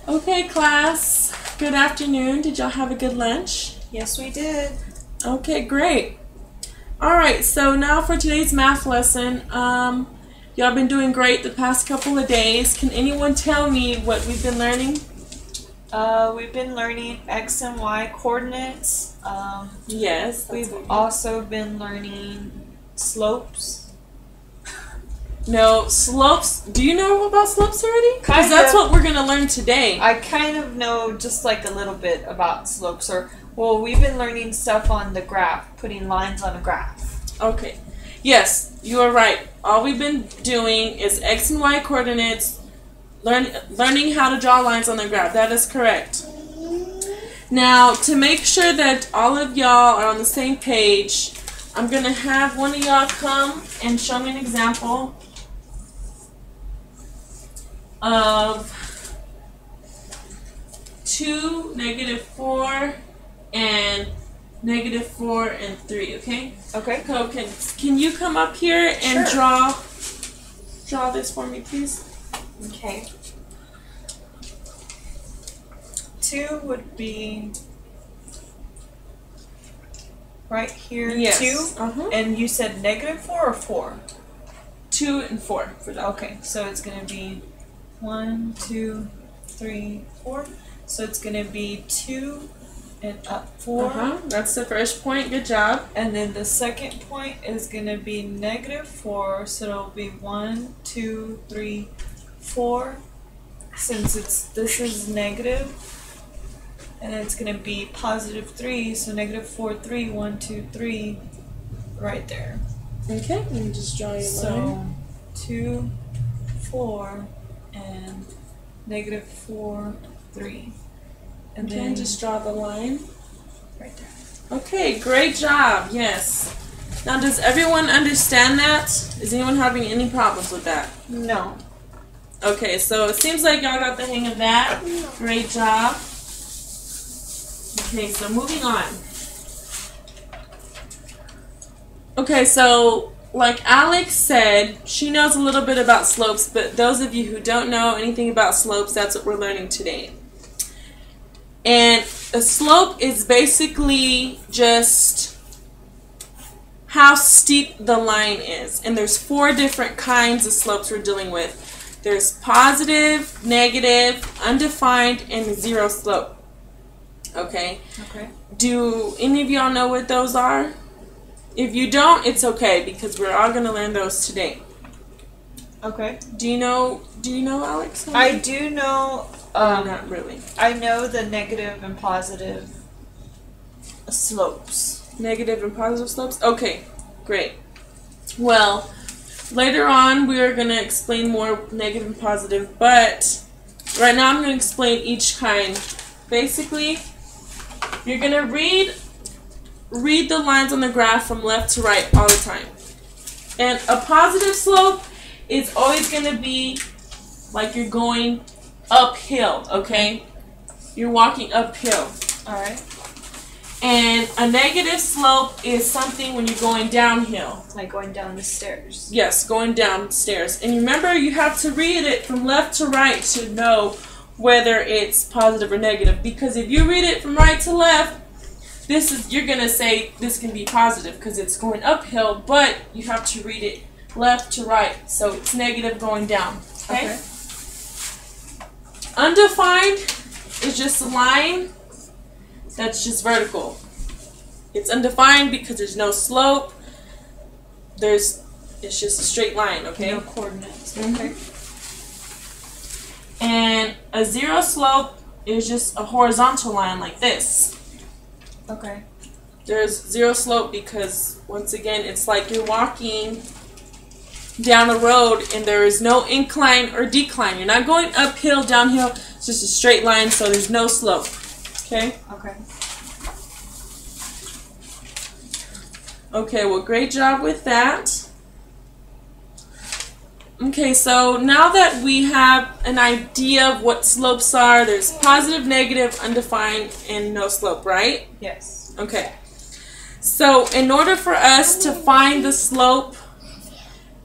Okay, class. Good afternoon. Did y'all have a good lunch? Yes, we did. Okay, great. All right, so now for today's math lesson. Y'all been doing great the past couple of days. Can anyone tell me what we've been learning? We've been learning X and Y coordinates. Yes. We've also been learning slopes. No, slopes. Do you know about slopes already? Because Kind that's of. what we're going to learn today. I kind of know just like a little bit about slopes. Well, we've been learning stuff on the graph, putting lines on a graph. Okay. Yes, you are right. All we've been doing is X and Y coordinates, learning how to draw lines on the graph. That is correct. Now, to make sure that all of y'all are on the same page, I'm going to have one of y'all come and show me an example of 2, -4, and -4 and 3, okay? Okay. So can you come up here and Sure. draw this for me, please? Okay. 2 would be right here. Yes. 2. And you said -4 or 4? 2 and 4 for that. Okay, so it's going to be 1, 2, 3, 4. So it's going to be 2 and up 4. That's the first point. Good job. And then the second point is going to be -4. So it'll be 1, 2, 3, 4. Since this is negative. And it's going to be +3. So -4, 3, 1, 2, 3. Right there. Okay, let me just draw you a line. So 2, 4, and -4, 3. And Okay, then just draw the line. right there. Okay, great job. Yes. Now, does everyone understand that? Is anyone having any problems with that? No. Okay, so it seems like y'all got the hang of that. Great job. Okay, so moving on. Okay, so like Alex said, she knows a little bit about slopes, but those of you who don't know anything about slopes, that's what we're learning today. And a slope is basically just how steep the line is. And there's 4 different kinds of slopes we're dealing with. There's positive, negative, undefined, and zero slope. Okay? Okay. Do any of y'all know what those are? If you don't, it's okay because we're all going to learn those today. Okay. Do you know Alex? I do know. Not really. I know the negative and positive slopes. Negative and positive slopes? Okay, great. Well, later on we are going to explain more negative and positive, but right now I'm going to explain each kind. Basically, you're going to read the lines on the graph from left to right all the time. And a positive slope is always going to be like you're going uphill, okay? You're walking uphill. Alright. And a negative slope is something when you're going downhill. Like going down the stairs. Yes, going downstairs. And remember, you have to read it from left to right to know whether it's positive or negative. Because if you read it from right to left, you're going to say this can be positive because it's going uphill, but you have to read it left to right. So it's negative going down. Okay? Undefined is just a line that's just vertical. It's undefined because there's no slope. It's just a straight line, okay? No coordinates. Okay. And a zero slope is just a horizontal line like this. Okay. There's zero slope because, once again, it's like you're walking down a road and there is no incline or decline. You're not going uphill, downhill. It's just a straight line, so there's no slope. Okay? Okay. Okay, well, great job with that. Okay, so now that we have an idea of what slopes are, there's positive, negative, undefined, and no slope, right? Yes. Okay. So in order for us to find the slope,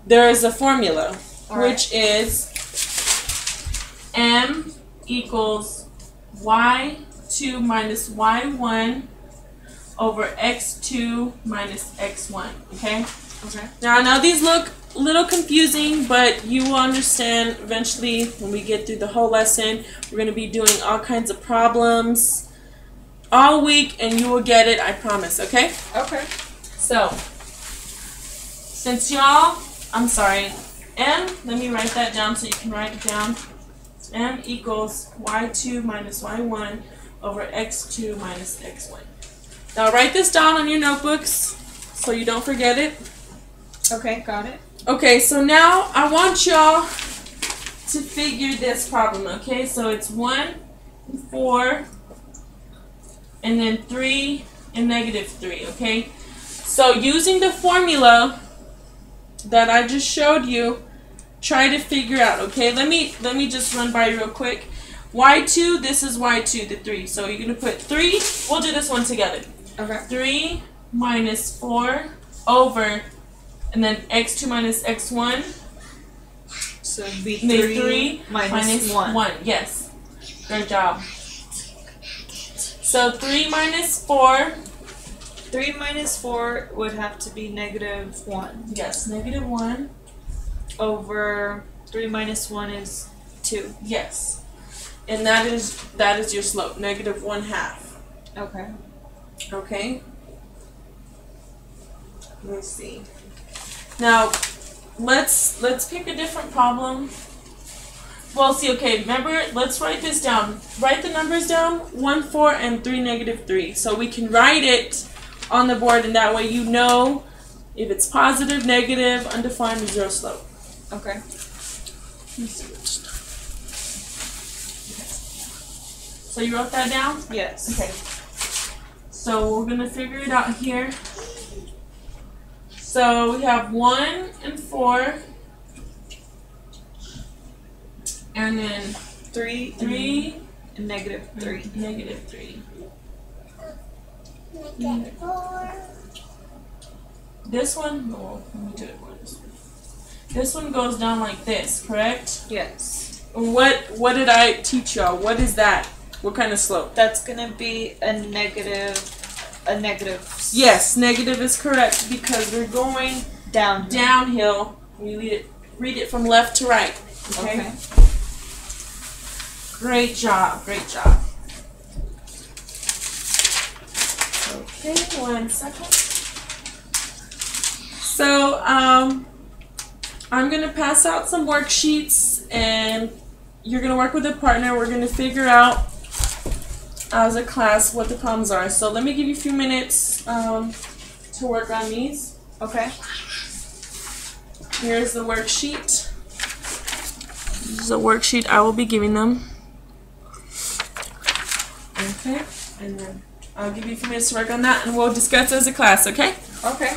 there is a formula, which is m equals y2 minus y1 over x2 minus x1, okay? Okay. Now, I know these look a little confusing, but you will understand eventually when we get through the whole lesson. We're going to be doing all kinds of problems all week, and you will get it, I promise, okay? Okay. So, since y'all, I'm sorry, m, let me write that down so you can write it down. M equals y2 minus y1 over x2 minus x1. Now write this down on your notebooks so you don't forget it. Okay, got it. Okay, so now I want y'all to figure this problem, okay? So it's 1 and 4 and then 3 and negative 3, okay? So using the formula that I just showed you, try to figure out, okay? Let me just run by you real quick. y2, this is y2, the 3. So you're going to put 3, we'll do this one together. Okay. 3 minus 4 over, and then x2 minus x1. So it'd be 3 minus 1. Yes. Good job. So 3 minus 4. 3 minus 4 would have to be negative 1. Yes, negative 1. Over 3 minus 1 is 2. Yes. And that is your slope, negative 1/2. Okay. Okay. Let's see. Now, let's pick a different problem. Well, see, okay, remember, let's write this down. Write the numbers down, 1, 4, and 3, negative 3. So we can write it on the board, and that way you know if it's positive, negative, undefined, or zero slope. Okay. Let's see which time. So you wrote that down? Yes. Okay. So we're going to figure it out here. So we have 1 and 4. And then 3 and negative 3. Negative 3. Negative 4. This one, oh, let me do it more this way. This one goes down like this, correct? Yes. What did I teach y'all? What is that? What kind of slope? That's gonna be a negative. Yes, negative is correct because we're going downhill. We read it from left to right. Okay. Great job. Great job. Okay, 1 second. So, I'm going to pass out some worksheets, and you're going to work with a partner. We're going to figure out as a class what the problems are. So let me give you a few minutes to work on these. Okay. Here's the worksheet. This is a worksheet I will be giving them. Okay, and then I'll give you a few minutes to work on that, and we'll discuss as a class, okay? Okay.